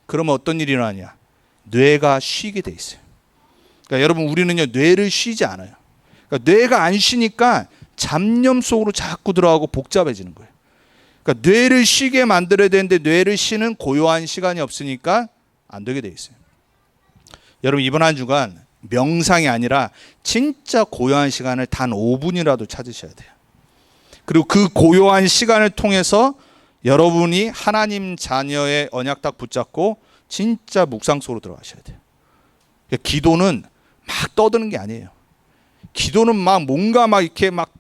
그러면 어떤 일이 일어나냐? 뇌가 쉬게 돼 있어요. 그러니까 여러분, 우리는요, 뇌를 쉬지 않아요. 그러니까 뇌가 안 쉬니까 잡념 속으로 자꾸 들어가고 복잡해지는 거예요. 그러니까 뇌를 쉬게 만들어야 되는데 뇌를 쉬는 고요한 시간이 없으니까 안 되게 돼 있어요. 여러분, 이번 한 주간 명상이 아니라 진짜 고요한 시간을 단 5분이라도 찾으셔야 돼요. 그리고 그 고요한 시간을 통해서 여러분이 하나님 자녀의 언약 딱 붙잡고 진짜 묵상 속으로 들어가셔야 돼요. 기도는 막 떠드는 게 아니에요. 기도는 막 뭔가 막 이렇게 막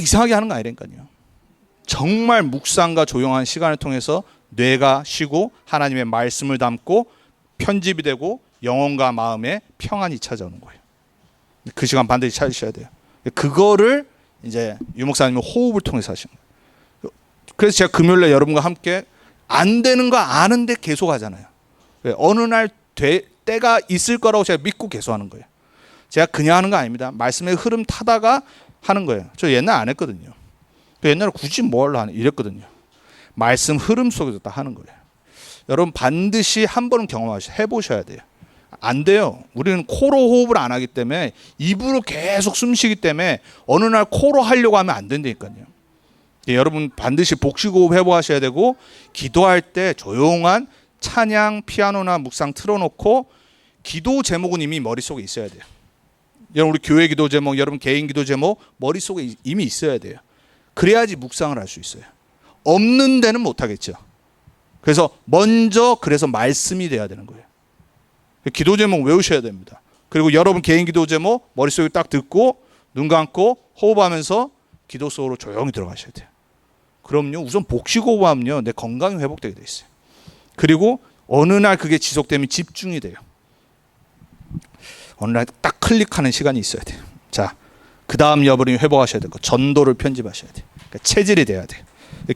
이상하게 하는 거 아니라니까요. 정말 묵상과 조용한 시간을 통해서 뇌가 쉬고 하나님의 말씀을 담고 편집이 되고 영혼과 마음에 평안이 찾아오는 거예요. 그 시간 반드시 찾으셔야 돼요. 그거를 이제 유 목사님은 호흡을 통해서 하시는 거예요. 그래서 제가 금요일에 여러분과 함께 안 되는 거 아는데 계속 하잖아요. 어느 날 때가 있을 거라고 제가 믿고 계속 하는 거예요. 제가 그냥 하는 거 아닙니다. 말씀의 흐름 타다가 하는 거예요. 저 옛날 안 했거든요. 옛날에 굳이 뭐 하려 이랬거든요. 말씀 흐름 속에서 다 하는 거예요. 여러분, 반드시 한 번은 해보셔야 돼요. 안 돼요. 우리는 코로 호흡을 안 하기 때문에, 입으로 계속 숨 쉬기 때문에 어느 날 코로 하려고 하면 안 된다니까요. 여러분, 반드시 복식호흡 회복하셔야 되고, 기도할 때 조용한 찬양, 피아노나 묵상 틀어놓고 기도 제목은 이미 머릿속에 있어야 돼요. 여러분 우리 교회 기도 제목, 여러분 개인 기도 제목 머릿속에 이미 있어야 돼요. 그래야지 묵상을 할 수 있어요. 없는 데는 못하겠죠. 그래서 먼저 그래서 말씀이 돼야 되는 거예요. 기도 제목 외우셔야 됩니다. 그리고 여러분 개인 기도 제목 머릿속에 딱 듣고 눈 감고 호흡하면서 기도 속으로 조용히 들어가셔야 돼요. 그럼요, 우선 복식 호흡하면요 내 건강이 회복되게 돼 있어요. 그리고 어느 날 그게 지속되면 집중이 돼요. 어느 날 딱 클릭하는 시간이 있어야 돼요. 자, 그 다음 여러분이 회복하셔야 되고 전도를 편집하셔야 돼요. 그러니까 체질이 돼야 돼요.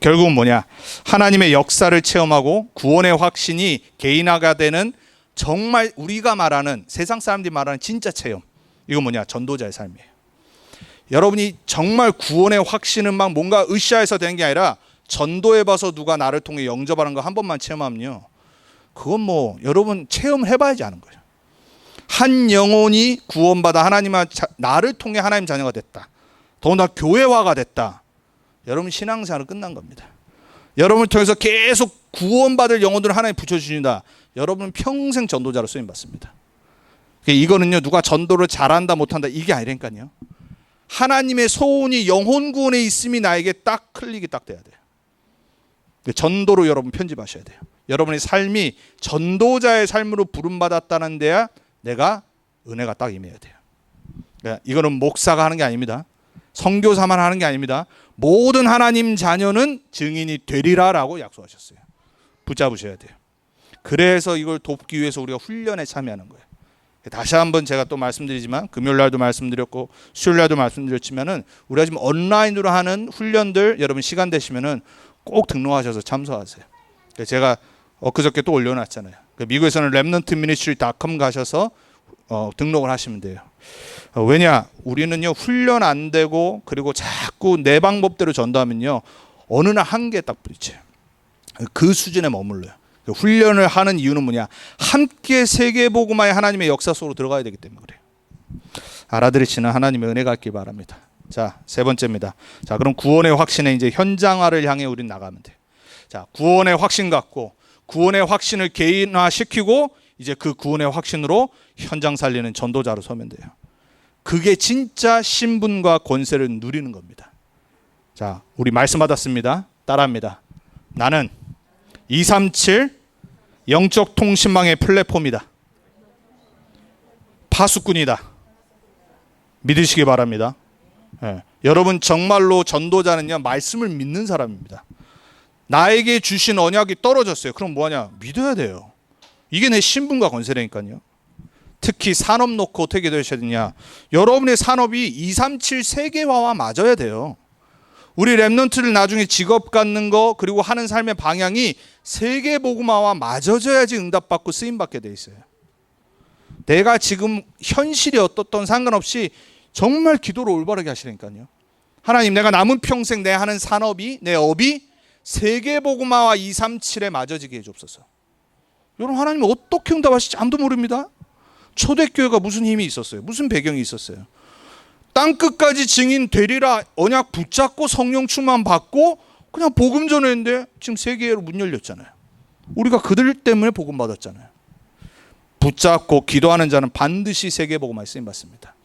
결국은 뭐냐, 하나님의 역사를 체험하고 구원의 확신이 개인화가 되는, 정말 우리가 말하는, 세상 사람들이 말하는 진짜 체험, 이건 뭐냐, 전도자의 삶이에요. 여러분이 정말 구원의 확신은 막 뭔가 으쌰해서 되는 게 아니라 전도해봐서 누가 나를 통해 영접하는 거 한 번만 체험하면요, 그건 뭐 여러분 체험해봐야지 아는 거예요. 한 영혼이 구원받아 하나님과 나를 통해 하나님 자녀가 됐다, 더군다나 교회화가 됐다, 여러분 신앙생활은 끝난 겁니다. 여러분을 통해서 계속 구원받을 영혼들을 하나님 붙여주신다, 여러분은 평생 전도자로 쓰임받습니다. 이거는요 누가 전도를 잘한다 못한다 이게 아니라니까요, 하나님의 소원이 영혼 구원에 있음이 나에게 딱 클릭이 딱 돼야 돼요. 전도로 여러분 편집하셔야 돼요. 여러분의 삶이 전도자의 삶으로 부름받았다는 데야 내가 은혜가 딱 임해야 돼요. 이거는 목사가 하는 게 아닙니다. 선교사만 하는 게 아닙니다. 모든 하나님 자녀는 증인이 되리라라고 약속하셨어요. 붙잡으셔야 돼요. 그래서 이걸 돕기 위해서 우리가 훈련에 참여하는 거예요. 다시 한번 제가 또 말씀드리지만, 금요일날도 말씀드렸고 수요일날도 말씀드렸지만은 우리가 지금 온라인으로 하는 훈련들 여러분 시간 되시면은 꼭 등록하셔서 참석하세요. 제가 엊그저께 또 올려놨잖아요. 미국에서는 remnantministry.com 가셔서 등록을 하시면 돼요. 왜냐, 우리는요 훈련 안 되고 그리고 자꾸 내 방법대로 전도하면요 어느 날 한계에 딱 부딪혀요. 그 수준에 머물러요. 훈련을 하는 이유는 뭐냐, 함께 세계복음화의 하나님의 역사 속으로 들어가야 되기 때문에 그래요. 알아들으시는 하나님의 은혜가 있길 바랍니다. 자, 세 번째입니다. 자, 그럼 구원의 확신에 이제 현장화를 향해 우리는 나가면 돼요. 자, 구원의 확신 갖고 구원의 확신을 개인화시키고 이제 그 구원의 확신으로 현장 살리는 전도자로 서면 돼요. 그게 진짜 신분과 권세를 누리는 겁니다. 자, 우리 말씀 받았습니다. 따라합니다. 나는 237 영적 통신망의 플랫폼이다. 파수꾼이다. 믿으시기 바랍니다. 여러분 정말로 전도자는요 말씀을 믿는 사람입니다. 나에게 주신 언약이 떨어졌어요. 그럼 뭐하냐? 믿어야 돼요. 이게 내 신분과 권세라니까요. 특히 산업 놓고 어떻게 되셔야 되냐, 여러분의 산업이 237 세계화와 맞아야 돼요. 우리 렘넌트를 나중에 직업 갖는 거 그리고 하는 삶의 방향이 세계복음화와 맞아져야지 응답받고 쓰임받게 돼 있어요. 내가 지금 현실이 어떻든 상관없이 정말 기도를 올바르게 하시라니까요. 하나님, 내가 남은 평생 내 하는 산업이, 내 업이 세계복음화와 237에 맞아지게 해주옵소서. 여러분, 하나님 어떻게 응답하실지 아무도 모릅니다. 초대교회가 무슨 힘이 있었어요? 무슨 배경이 있었어요? 땅끝까지 증인 되리라 언약 붙잡고 성령 충만 받고 그냥 복음 전했는데 지금 세계로 문 열렸잖아요. 우리가 그들 때문에 복음 받았잖아요. 붙잡고 기도하는 자는 반드시 세계 복음화에 쓰임 받습니다.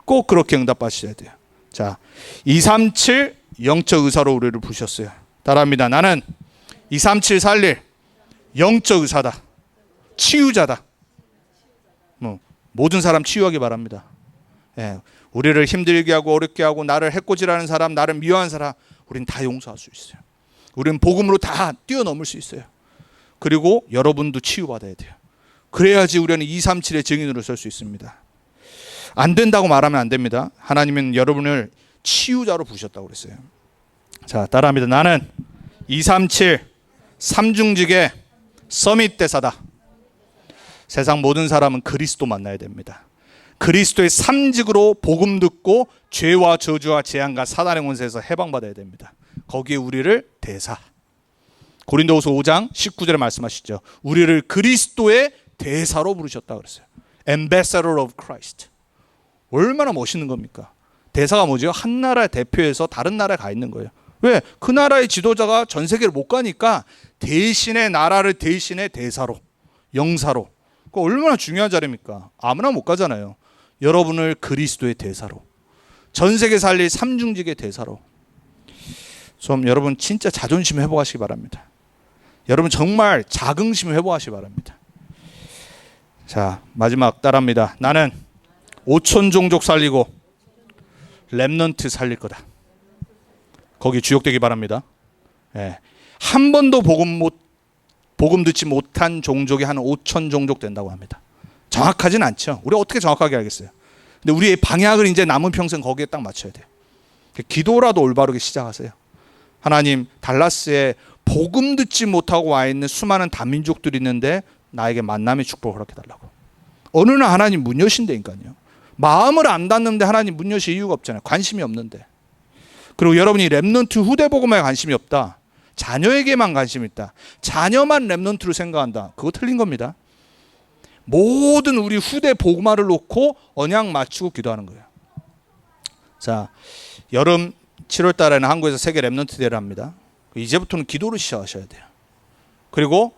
꼭 그렇게 응답받으셔야 돼요. 자, 237 영적 의사로 우리를 부르셨어요. 따라합니다. 나는 237 살릴 영적 의사다. 치유자다. 모든 사람 치유하기 바랍니다. 우리를 힘들게 하고 어렵게 하고 나를 해코지라는 사람, 나를 미워하는 사람, 우리는 다 용서할 수 있어요. 우리는 복음으로 다 뛰어넘을 수 있어요. 그리고 여러분도 치유받아야 돼요. 그래야지 우리는 237의 증인으로 설 수 있습니다. 안 된다고 말하면 안 됩니다. 하나님은 여러분을 치유자로 부르셨다고 그랬어요. 자, 따라합니다. 나는 237 삼중직의 서밋 대사다. 세상 모든 사람은 그리스도 만나야 됩니다. 그리스도의 삼직으로 복음 듣고 죄와 저주와 재앙과 사단의 권세에서 해방받아야 됩니다. 거기에 우리를 대사, 고린도후서 5장 19절에 말씀하시죠. 우리를 그리스도의 대사로 부르셨다 그랬어요. Ambassador of Christ. 얼마나 멋있는 겁니까? 대사가 뭐죠? 한 나라의 대표에서 다른 나라에 가 있는 거예요. 왜? 그 나라의 지도자가 전 세계를 못 가니까 대신의 나라를 대신의 대사로, 영사로. 그 얼마나 중요한 자리입니까? 아무나 못 가잖아요. 여러분을 그리스도의 대사로, 전 세계 살릴 삼중직의 대사로 좀 여러분 진짜 자존심 회복하시기 바랍니다. 여러분 정말 자긍심 회복하시기 바랍니다. 자, 마지막 따라합니다. 나는 5천 종족 살리고 렘넌트 살릴 거다. 거기 주역되기 바랍니다. 예. 한 번도 복음 듣지 못한 종족이 한 5천 종족 된다고 합니다. 정확하진 않죠. 우리가 어떻게 정확하게 알겠어요? 근데 우리의 방향을 이제 남은 평생 거기에 딱 맞춰야 돼요. 기도라도 올바르게 시작하세요. 하나님, 달라스에 복음 듣지 못하고 와 있는 수많은 다민족들이 있는데 나에게 만남의 축복을 허락해달라고. 어느 날 하나님 문 여신다니까요. 마음을 안 닫는데 하나님 문 여실 이유가 없잖아요. 관심이 없는데. 그리고 여러분이 렘넌트 후대 복음에 관심이 없다, 자녀에게만 관심이 있다, 자녀만 렘넌트로 생각한다, 그거 틀린 겁니다. 모든 우리 후대 복음화를 놓고 언약 맞추고 기도하는 거예요. 자, 여름 7월 달에는 한국에서 세계 렘넌트 대회를 합니다. 이제부터는 기도를 시작하셔야 돼요. 그리고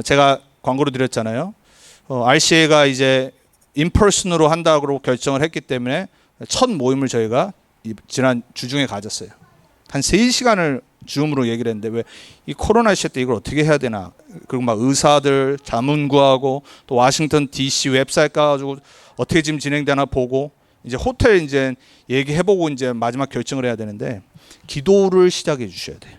제가 광고로 드렸잖아요. RCA가 이제 인퍼슨으로 한다고 결정을 했기 때문에 첫 모임을 저희가 지난 주중에 가졌어요. 한 3시간을 줌으로 얘기를 했는데, 왜 이 코로나 시대 때 이걸 어떻게 해야 되나, 그리고 막 의사들 자문 구하고 또 워싱턴 DC 웹사이트 가가지고 어떻게 지금 진행되나 보고 이제 호텔 이제 얘기해보고 이제 마지막 결정을 해야 되는데, 기도를 시작해 주셔야 돼요.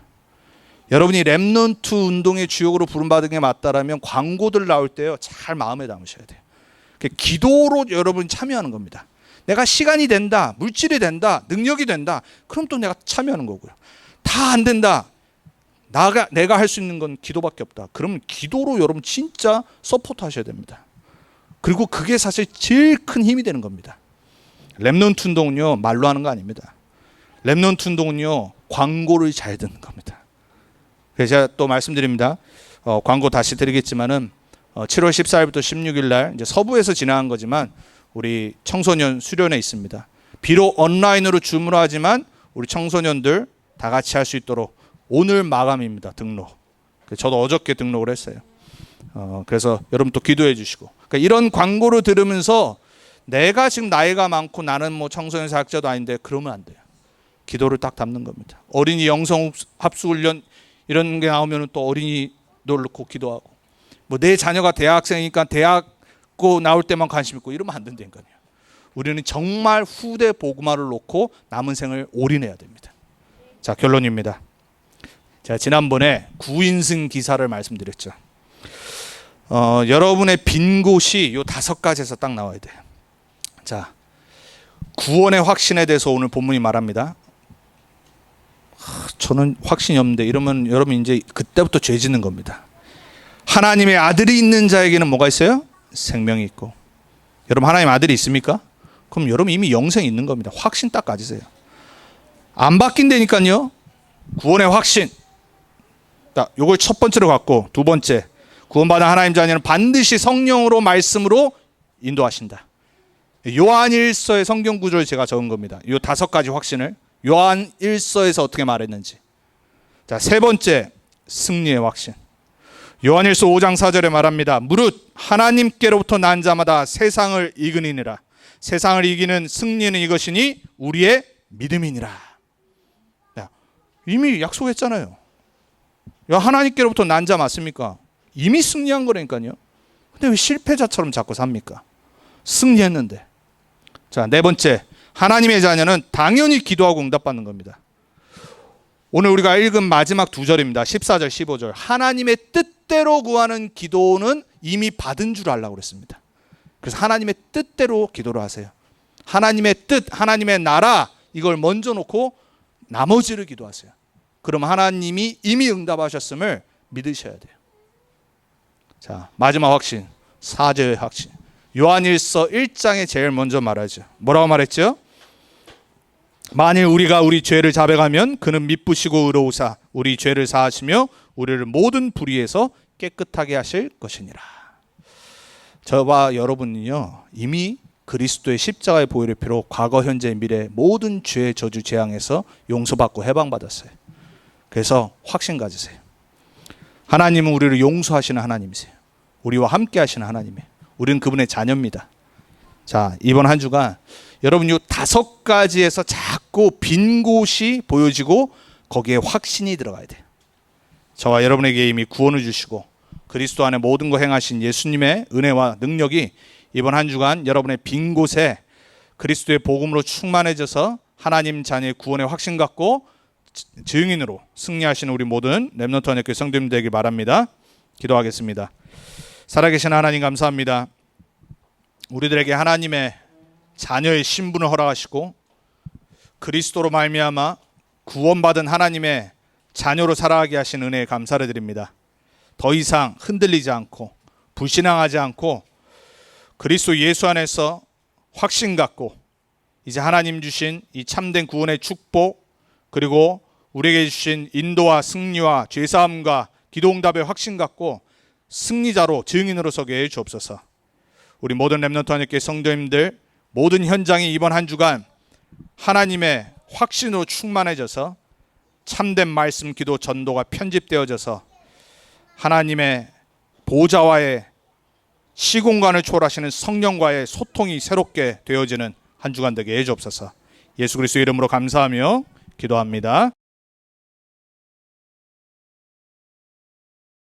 여러분이 렘넌트 운동의 주역으로 부름받은 게 맞다라면 광고들 나올 때요, 잘 마음에 담으셔야 돼요. 기도로 여러분 참여하는 겁니다. 내가 시간이 된다, 물질이 된다, 능력이 된다, 그럼 또 내가 참여하는 거고요. 다 안 된다, 내가 할 수 있는 건 기도밖에 없다, 그러면 기도로 여러분 진짜 서포트 하셔야 됩니다. 그리고 그게 사실 제일 큰 힘이 되는 겁니다. 렘넌트 운동은요, 말로 하는 거 아닙니다. 렘넌트 운동은요, 광고를 잘 듣는 겁니다. 그래서 제가 또 말씀드립니다. 광고 다시 드리겠지만은 7월 14일부터 16일 날 이제 서부에서 진행한 거지만 우리 청소년 수련회 있습니다. 비록 온라인으로 줌으로 하지만 우리 청소년들 다 같이 할 수 있도록 오늘 마감입니다. 등록. 저도 어저께 등록을 했어요. 그래서 여러분 또 기도해 주시고. 그러니까 이런 광고를 들으면서 내가 지금 나이가 많고 나는 뭐 청소년 사역자도 아닌데 그러면 안 돼요. 기도를 딱 담는 겁니다. 어린이 영성 합숙 훈련 이런 게 나오면 또 어린이들 놓고 기도하고, 뭐 내 자녀가 대학생이니까 대학고 나올 때만 관심 있고 이러면 안 된다니까요. 우리는 정말 후대 복음화를 놓고 남은 생을 올인해야 됩니다. 자, 결론입니다. 제가 지난번에 구인승 기사를 말씀드렸죠. 여러분의 빈 곳이 요 5가지에서 딱 나와야 돼요. 자, 구원의 확신에 대해서 오늘 본문이 말합니다. 저는 확신이 없는데 이러면 여러분 이제 그때부터 죄 짓는 겁니다. 하나님의 아들이 있는 자에게는 뭐가 있어요? 생명이 있고. 여러분 하나님 아들이 있습니까? 그럼 여러분 이미 영생이 있는 겁니다. 확신 딱 가지세요. 안 바뀐다니까요. 구원의 확신. 요걸 첫 번째로 갖고, 두 번째, 구원받은 하나님 자녀는 반드시 성령으로 말씀으로 인도하신다. 요한일서의 성경 구조를 제가 적은 겁니다. 요 5가지 확신을 요한일서에서 어떻게 말했는지. 자, 세 번째, 승리의 확신. 요한일서 5장 4절에 말합니다. 무릇 하나님께로부터 난 자마다 세상을 이기느니라. 세상을 이기는 승리는 이것이니 우리의 믿음이니라. 이미 약속했잖아요. 하나님께로부터 난 자 맞습니까? 이미 승리한 거라니까요. 근데 왜 실패자처럼 자꾸 삽니까? 승리했는데. 자, 네 번째, 하나님의 자녀는 당연히 기도하고 응답받는 겁니다. 오늘 우리가 읽은 마지막 2절입니다. 14절, 15절. 하나님의 뜻대로 구하는 기도는 이미 받은 줄 알라고 그랬습니다. 그래서 하나님의 뜻대로 기도를 하세요. 하나님의 뜻, 하나님의 나라, 이걸 먼저 놓고 나머지를 기도하세요. 그럼 하나님이 이미 응답하셨음을 믿으셔야 돼요. 자, 마지막 확신, 4절의 확신. 요한일서 1장에 제일 먼저 말하죠. 뭐라고 말했죠? 만일 우리가 우리 죄를 자백하면 그는 미쁘시고 의로우사 우리 죄를 사하시며 우리를 모든 불의에서 깨끗하게 하실 것이니라. 저와 여러분은요, 이미 그리스도의 십자가의 보혈의 피로 과거, 현재, 미래 모든 죄, 저주, 재앙에서 용서받고 해방받았어요. 그래서 확신 가지세요. 하나님은 우리를 용서하시는 하나님이세요. 우리와 함께 하시는 하나님이에요. 우리는 그분의 자녀입니다. 자, 이번 한 주간 여러분 요 5가지에서 자꾸 빈 곳이 보여지고 거기에 확신이 들어가야 돼요. 저와 여러분에게 이미 구원을 주시고 그리스도 안에 모든 거 행하신 예수님의 은혜와 능력이 이번 한 주간 여러분의 빈 곳에 그리스도의 복음으로 충만해져서 하나님 자녀의 구원의 확신 갖고 증인으로 승리하시는 우리 모든 렘넌트 언약교회 성도님 되길 바랍니다. 기도하겠습니다. 살아계신 하나님 감사합니다. 우리들에게 하나님의 자녀의 신분을 허락하시고 그리스도로 말미암아 구원받은 하나님의 자녀로 살아가게 하신 은혜에 감사를 드립니다. 더 이상 흔들리지 않고 불신앙하지 않고 그리스도 예수 안에서 확신 갖고 이제 하나님 주신 이 참된 구원의 축복 그리고 우리에게 주신 인도와 승리와 죄사함과 기도응답의 확신 갖고 승리자로 증인으로 서게 해 주옵소서. 우리 모든 렘넌트 하나님께 성도님들 모든 현장이 이번 한 주간 하나님의 확신으로 충만해져서 참된 말씀 기도 전도가 편집되어져서 하나님의 보좌와의 시공간을 초월하시는 성령과의 소통이 새롭게 되어지는 한 주간 되게 해 주옵소서. 예수 그리스도 이름으로 감사하며 기도합니다.